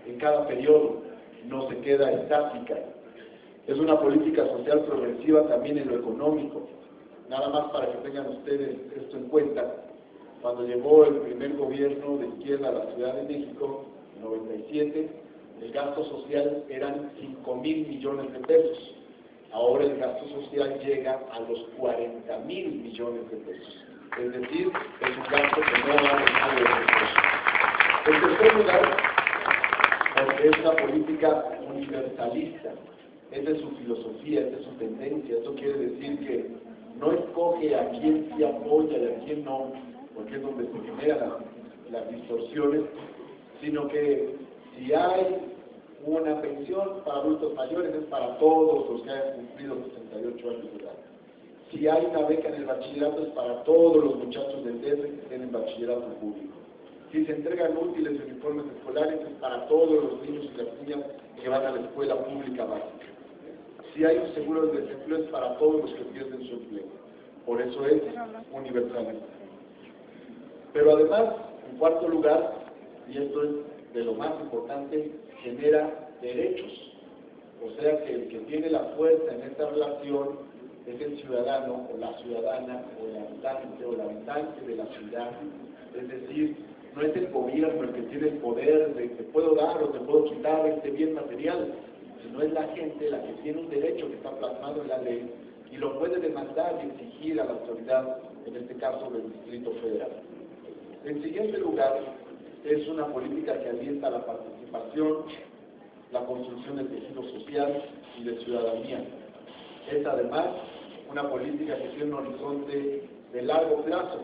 en cada periodo, no se queda estática. Es una política social progresiva también en lo económico. Nada más para que tengan ustedes esto en cuenta, cuando llegó el primer gobierno de izquierda a la Ciudad de México, en 97, el gasto social eran 5,000 millones de pesos. Ahora el gasto social llega a los 40,000 millones de pesos. Es decir, es un gasto que no va a dejar de crecer. En tercer lugar, porque es una política universalista. Esa es su filosofía, esa es su tendencia. Eso quiere decir que no escoge a quién sí apoya y a quién no, porque es donde se generan las distorsiones, sino que si hay una pensión para adultos mayores es para todos los que hayan cumplido 68 años de edad. Si hay una beca en el bachillerato es para todos los muchachos del DF que estén en bachillerato público. Si se entregan útiles y uniformes escolares es para todos los niños y las niñas que van a la escuela pública básica. Si hay un seguro de desempleo es para todos los que pierden su empleo. Por eso es universalista. Pero además, en cuarto lugar, y esto es de lo más importante, genera derechos. O sea que el que tiene la fuerza en esta relación es el ciudadano o la ciudadana o el habitante o la habitante de la ciudad. Es decir, no es el gobierno el que tiene el poder de te puedo dar o te puedo quitar este bien material, sino es la gente la que tiene un derecho que está plasmado en la ley y lo puede demandar y exigir a la autoridad, en este caso del Distrito Federal. En siguiente lugar, es una política que alienta la participación, la construcción de tejido social y de ciudadanía. Es además una política que tiene un horizonte de largo plazo.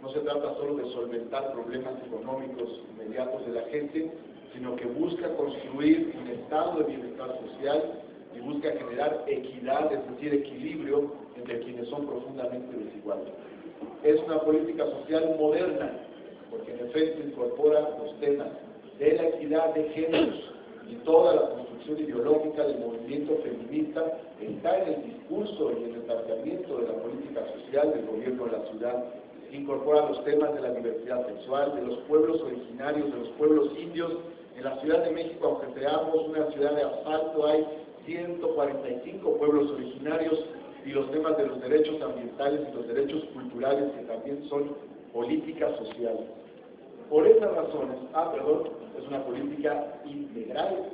No se trata solo de solventar problemas económicos inmediatos de la gente, sino que busca construir un estado de bienestar social y busca generar equidad, es decir, equilibrio entre quienes son profundamente desiguales. Es una política social moderna, porque en efecto incorpora los temas de la equidad de géneros y toda la construcción ideológica del movimiento feminista está en el discurso y en el planteamiento de la política social del gobierno de la ciudad. Incorpora los temas de la diversidad sexual, de los pueblos originarios, de los pueblos indios. En la Ciudad de México, aunque seamos una ciudad de asfalto, hay 145 pueblos originarios y los temas de los derechos ambientales y los derechos culturales que también son políticas sociales. Por esas razones, es una política integral.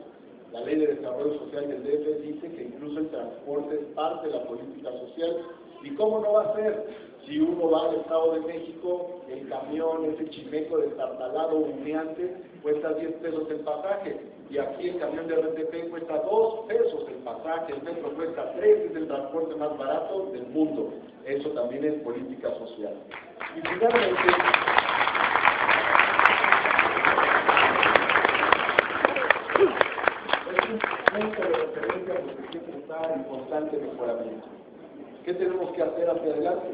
La Ley de Desarrollo Social del DF dice que incluso el transporte es parte de la política social. ¿Y cómo no va a ser? Si uno va al Estado de México, el camión, ese chimeco destartalado, humeante, cuesta 10 pesos el pasaje. Y aquí el camión de RTP cuesta 2 pesos el pasaje, el metro cuesta 3, es el transporte más barato del mundo. Eso también es política social. Y finalmente, punto de referencia porque siempre está en constante mejoramiento. ¿Qué tenemos que hacer hacia adelante?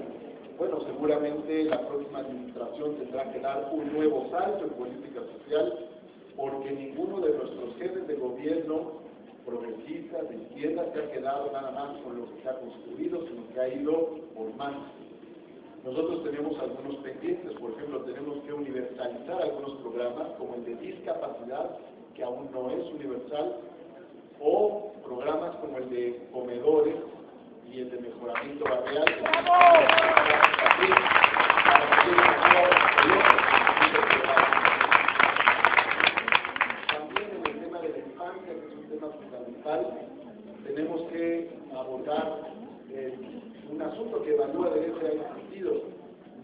Bueno, seguramente la próxima administración tendrá que dar un nuevo salto en política social, porque ninguno de nuestros jefes de gobierno progresistas, de izquierda, se ha quedado nada más con lo que se ha construido, sino que ha ido por más. Nosotros tenemos algunos pendientes, por ejemplo, tenemos que universalizar algunos programas, como el de discapacidad, que aún no es universal, o programas como el de comedores y el de mejoramiento barrial. También en el tema de la infancia, que es un tema fundamental, tenemos que abordar un asunto que evalúa de ese sentido.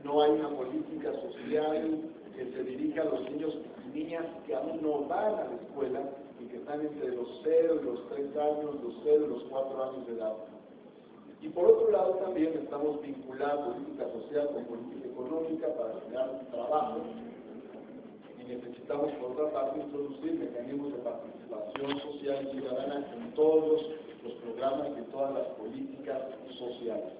No hay una política social que se dirija a los niños y niñas que aún no van a la escuela y que están entre los 0 y los 3 años, los 0 y los 4 años de edad. Y por otro lado también estamos vinculados política social con política económica para generar trabajo. Y necesitamos por otra parte introducir mecanismos de participación social y ciudadana en todos los programas y en todas las políticas sociales.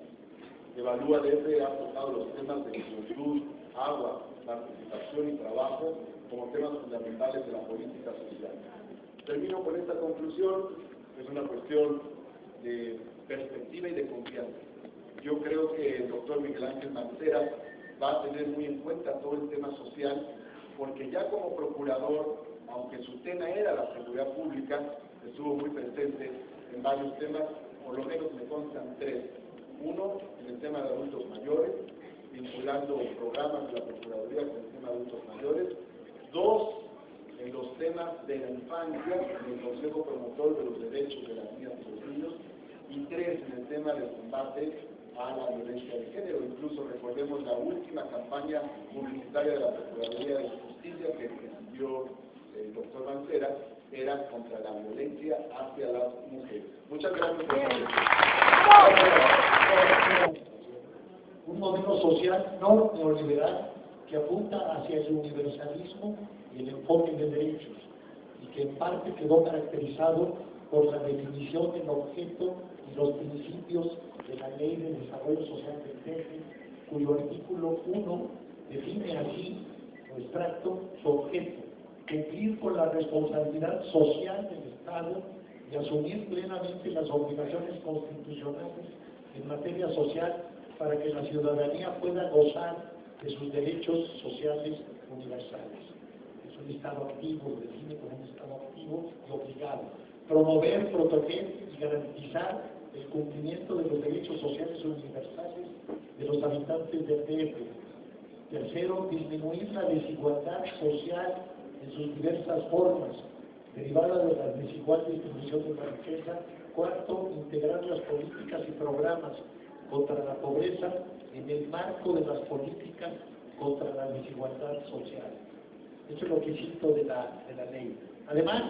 Evalúa DF ha tocado los temas de juventud, agua, participación y trabajo como temas fundamentales de la política social. Termino con esta conclusión, es una cuestión de perspectiva y de confianza. Yo creo que el doctor Miguel Ángel Mancera va a tener muy en cuenta todo el tema social, porque ya como procurador aunque su tema era la seguridad pública, estuvo muy presente en varios temas, por lo menos me constan tres. Uno, en el tema de adultos mayores, vinculando programas de la Procuraduría con el tema de adultos mayores. Dos, en los temas de la infancia, en el Consejo Promotor de los Derechos de las Niñas y los Niños. Y tres, en el tema del combate a la violencia de género. Incluso recordemos la última campaña publicitaria de la Procuraduría de Justicia que presidió el doctor Mancera, era contra la violencia hacia las mujeres. Muchas gracias por un modelo social no neoliberal que apunta hacia el universalismo y el enfoque de derechos, y que en parte quedó caracterizado por la definición del objeto y los principios de la Ley de Desarrollo Social del TEFE, cuyo artículo 1 define así, o extracto, su objeto: cumplir con la responsabilidad social del Estado y asumir plenamente las obligaciones constitucionales en materia social para que la ciudadanía pueda gozar de sus derechos sociales universales. Es un Estado activo, lo define como un Estado activo y obligado. Promover, proteger y garantizar el cumplimiento de los derechos sociales universales de los habitantes del DF. Tercero, disminuir la desigualdad social en sus diversas formas, derivada de la desigual distribución de la riqueza. Cuarto, integrar las políticas y programas contra la pobreza en el marco de las políticas contra la desigualdad social. Eso es lo que cito de la ley. Además,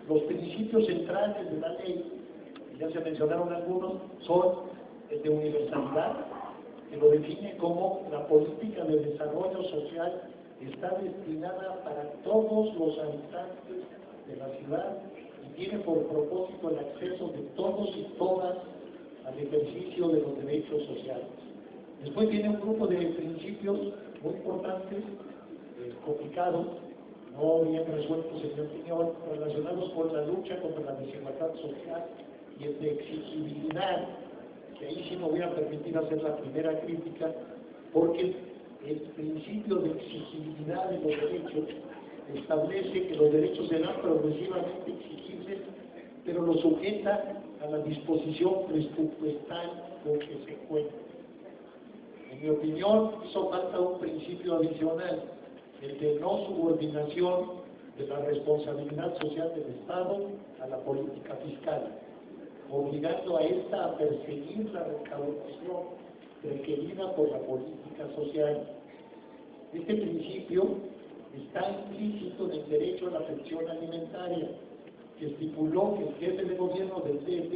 los principios centrales de la ley, ya se mencionaron algunos, son el de universalidad, que lo define como la política de desarrollo social está destinada para todos los habitantes de la ciudad y tiene por propósito el acceso de todos y todas al ejercicio de los derechos sociales. Después viene un grupo de principios muy importantes, complicados, no bien resueltos en mi opinión, relacionados con la lucha contra la desigualdad social y el de exigibilidad, que ahí sí me voy a permitir hacer la primera crítica, porque el principio de exigibilidad de los derechos establece que los derechos serán progresivamente exigibles, pero lo sujeta a la disposición presupuestal con que se cuenta. En mi opinión, hizo falta un principio adicional, el de no subordinación de la responsabilidad social del Estado a la política fiscal, obligando a esta a perseguir la recaudación requerida por la política social. Este principio está implícito en el derecho a la pensión alimentaria, que estipuló que el jefe de gobierno del DF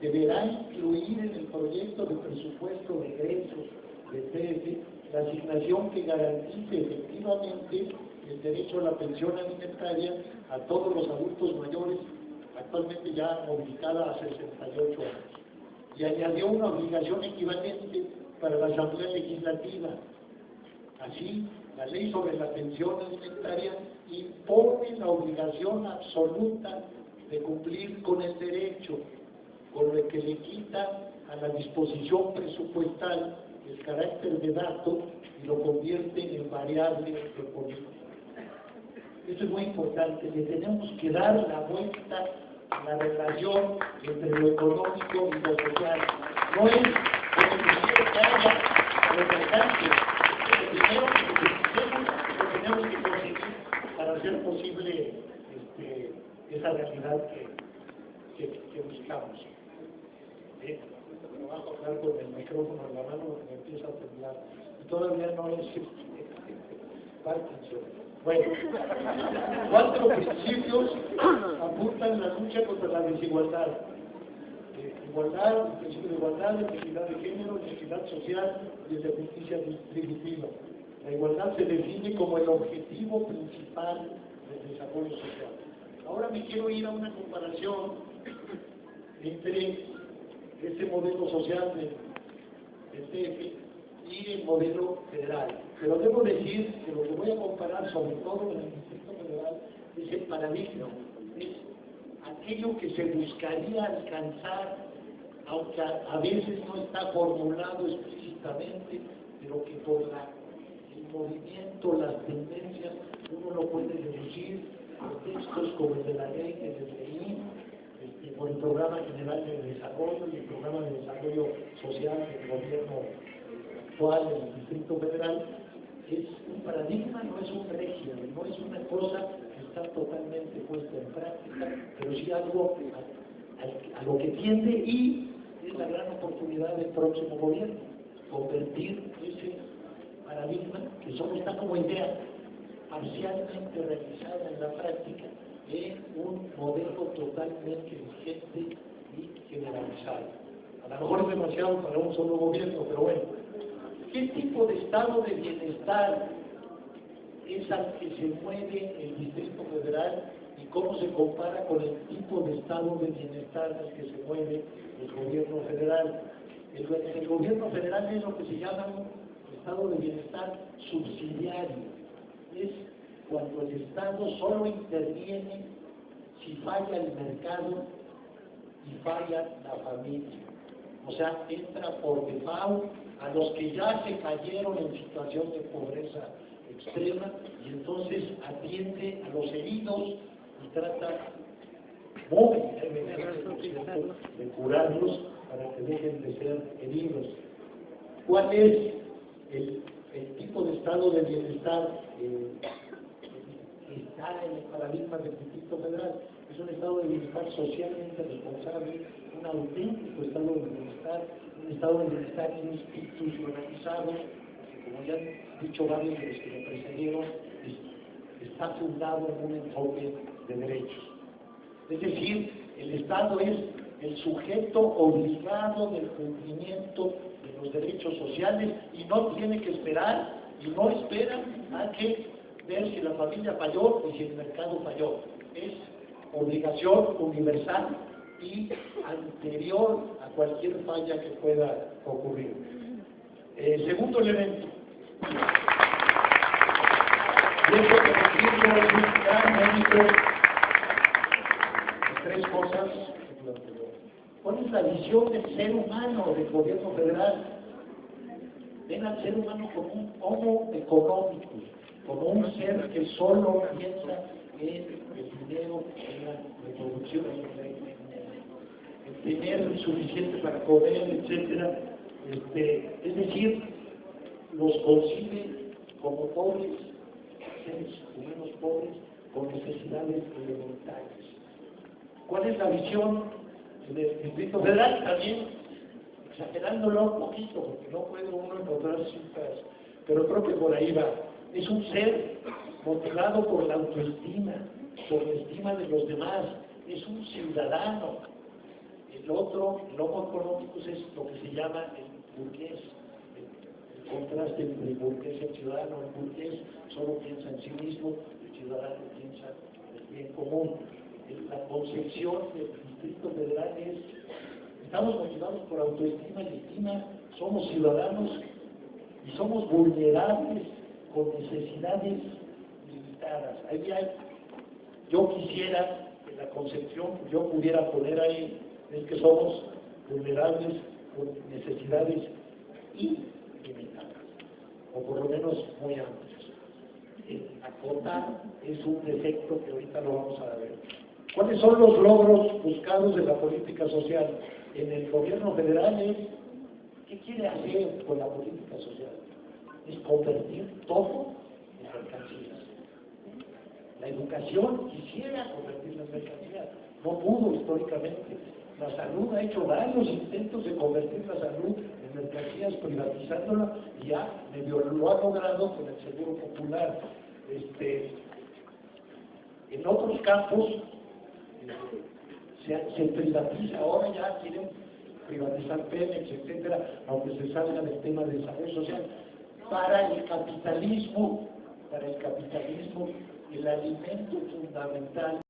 deberá incluir en el proyecto de presupuesto de egresos del DF la asignación que garantice efectivamente el derecho a la pensión alimentaria a todos los adultos mayores, actualmente ya modificada a 68 años. Y añadió una obligación equivalente para la Asamblea Legislativa. Así, la ley sobre la pensión alimentaria impone la obligación absoluta de cumplir con el derecho, con lo que le quita a la disposición presupuestal el carácter de dato y lo convierte en variable de política. Esto es muy importante, le tenemos que dar la vuelta a la relación entre lo económico y lo social. No es lo que caiga a los mercantes, lo primero que tenemos que conseguir para hacer posible esa realidad que buscamos. Me bajo a hablar con el micrófono en la mano, me empieza a temblar. Y todavía no es Parkinson. Bueno, 4 principios apuntan la lucha contra la desigualdad. Igualdad, el principio de igualdad, la equidad de género, la equidad social y el de justicia distributiva. La igualdad se define como el objetivo principal del desarrollo social. Ahora me quiero ir a una comparación entre este modelo social del DF y el modelo federal. Pero debo decir que lo que voy a comparar, sobre todo en el Distrito Federal, es el paradigma, es aquello que se buscaría alcanzar, aunque a veces no está formulado explícitamente, pero que por el movimiento, las tendencias, uno lo puede deducir textos como el de la ley que les leí, por el Programa General de Desarrollo y el Programa de Desarrollo Social del gobierno actual del Distrito Federal, es un paradigma, no es un régimen, no es una cosa que está totalmente puesta en práctica, pero sí algo a lo que tiende, y es la gran oportunidad del próximo gobierno, convertir ese paradigma, que solo está como idea parcialmente realizada en la práctica, en un modelo totalmente vigente y generalizado. A lo mejor es demasiado para un solo gobierno, pero bueno, ¿qué tipo de estado de bienestar es al que se mueve el Distrito Federal y cómo se compara con el tipo de estado de bienestar al que se mueve el gobierno federal? El gobierno federal es lo que se llama un estado de bienestar subsidiario. Es cuando el Estado solo interviene si falla el mercado y falla la familia. O sea, entra por default a los que ya se cayeron en situación de pobreza extrema, y entonces atiende a los heridos y trata muy de curarlos para que dejen de ser heridos. ¿Cuál es el tipo de estado de bienestar que está en el paradigma del Distrito Federal? Es un estado de bienestar socialmente responsable, un auténtico estado de bienestar, un estado de bienestar institucionalizado, que, como ya han dicho varios de los que me precedieron, está fundado en un enfoque de derechos. Es decir, el Estado es el sujeto obligado del cumplimiento de los derechos sociales y no tiene que esperar, y no espera a que ver si la familia falló o si el mercado falló. Es obligación universal y anterior a cualquier falla que pueda ocurrir. Segundo elemento. Y eso que decirlo es un gran mérito. Tres cosas. ¿Cuál es la visión del ser humano del gobierno federal? Ven al ser humano como un homo económico, como un ser que solo piensa en el dinero, en la reproducción, en tener suficiente para comer, etc. Es decir, los concibe como pobres, seres humanos pobres, con necesidades elementales. ¿Cuál es la visión del Distrito Federal? También exagerándolo un poquito, porque no puede uno encontrar cifras, pero creo que por ahí va. Es un ser motivado por la autoestima, por la estima de los demás, es un ciudadano. El otro, el homo económico, es lo que se llama el burgués, el contraste entre el burgués y el ciudadano. El burgués solo piensa en sí mismo, el ciudadano piensa en el bien común. La concepción del Distrito Federal es: estamos motivados por autoestima y estima, somos ciudadanos y somos vulnerables con necesidades limitadas. Yo quisiera que la concepción que yo pudiera poner ahí es que somos vulnerables con necesidades ilimitadas, o por lo menos muy amplias. Acotar es un defecto que ahorita lo vamos a ver. ¿Cuáles son los logros buscados de la política social? En el gobierno federal ¿qué quiere hacer con la política social? Es convertir todo en mercancías. La educación quisiera convertirla en mercancías, no pudo históricamente. La salud ha hecho varios intentos de convertir la salud en mercancías, privatizándola, y ya medio lo ha logrado con el Seguro Popular. En otros campos se privatiza, ahora ya quieren privatizar Pemex, etcétera, aunque se salga del tema de desarrollo social. Para el capitalismo, el alimento fundamental